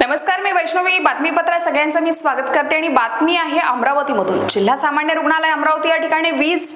नमस्कार, मी वैष्णवी बातमीपत्र सगळ्यांचं मी स्वागत करते आणि बातमी आहे अमरावतीमधून। जिल्हा सामान्य रुग्णालय अमरावती या ठिकाणी 20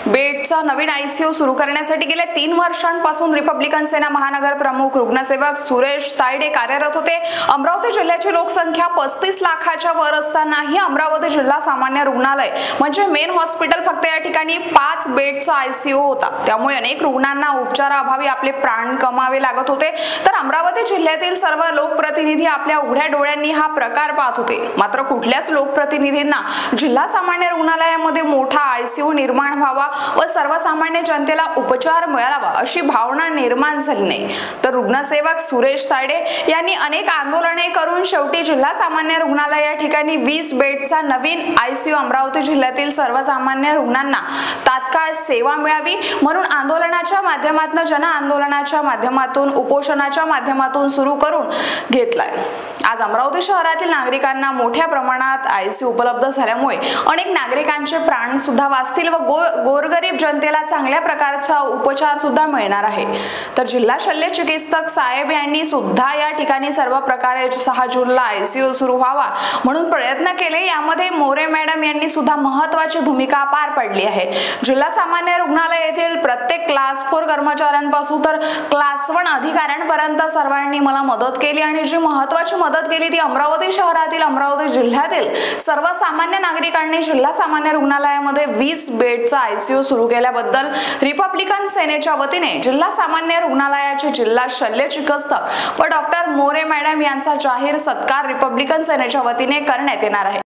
बेडचा नवीन आयसीयू सुरू करण्यासाठी गेल्या 3 वर्षांपासून रिपब्लिकन सेना महानगर प्रमुख रुग्णसेवक सुरेश तायडे कार्यरत होते। अमरावती जिल्ह्याची लोकसंख्या 35 लाखाच्या वर असतानाही अमरावती जिल्हा सामान्य रुग्णालय म्हणजे मेन हॉस्पिटल फक्त या ठिकाणी 5 बेडचा आयसीयू होता। त्यामुळे अनेक रुग्णांना उपचाराअभावी आपले प्राण गमावे लागत होते। तर अमरावती जिल्ह्यातील सर्व लोकप्रतिनिधी आपल्या उघड्या डोळ्यांनी हा प्रकार पाहत होते। मात्र कुठल्याच लोकप्रतिनिधींना जिल्हा सामान्य रुग्णालयामध्ये मोठा आयसीयू निर्माण व्हावा व सर्वसामान्य जनतेला उपचार मिळावा अशी भावना निर्माण झाली नाही। तर रुग्णसेवक सुरेश तायडे यांनी अनेक आंदोलने करून शेवटी जिल्हा सामान्य रुग्णालय या ठिकाणी 20 बेडचा नवीन आयसीयू अमरावती जिल्ह्यातील सर्वसामान्य रुग्णांना तात्काळ सेवा मिळावी म्हणून आंदोलनाच्या माध्यमातून जन आंदोलनाच्या माध्यमातून उपोषणाच्या माध्यमातून सुरू करून घेतलाय। आज अमरावती शहरातील नागरिकांना मोठ्या प्रमाणात आयसीयू उपलब्ध झाल्यामुळे अनेक नागरिकांचे प्राण सुद्धा वाचतील व गोरगरीब जनतेला चांगल्या प्रकारचा उपचार सुद्धा मिळणार आहे। तर जिल्हा शल्य चिकित्सक साहेब यांनी सुद्धा या ठिकाणी सर्व प्रकारे 6 जूनला आयसीयू सुरू व्हावा म्हणून प्रयत्न केले। यामध्ये मोरे मॅडम यांनी सुद्धा महत्त्वाची भूमिका पार पडली आहे। जिल्हा सामान्य रुग्णालय येथील प्रत्येक क्लास 4 कर्मचाऱ्यांपासून तर क्लास 1 अधिकाऱ्यांपर्यंत सर्वांनी मला मदत केली आणि जी महत्त्वाची मदत केली ती अमरावती शहरातील अमरावती जिल्ह्यातील सर्वसामान्य नागरिकांनी जिल्हा सामान्य रुग्णालयामध्ये 20 बेडचा आयसीयू सुरू केल्याबद्दल रिपब्लिकन सेनेच्या वतीने जिल्हा सामान्य रुग्णालयाचे जिल्हा शल्य चिकित्सक व डॉक्टर मोरे मॅडम यांचा जाहीर सत्कार रिपब्लिकन सेनेच्या वतीने करण्यात येणार आहे।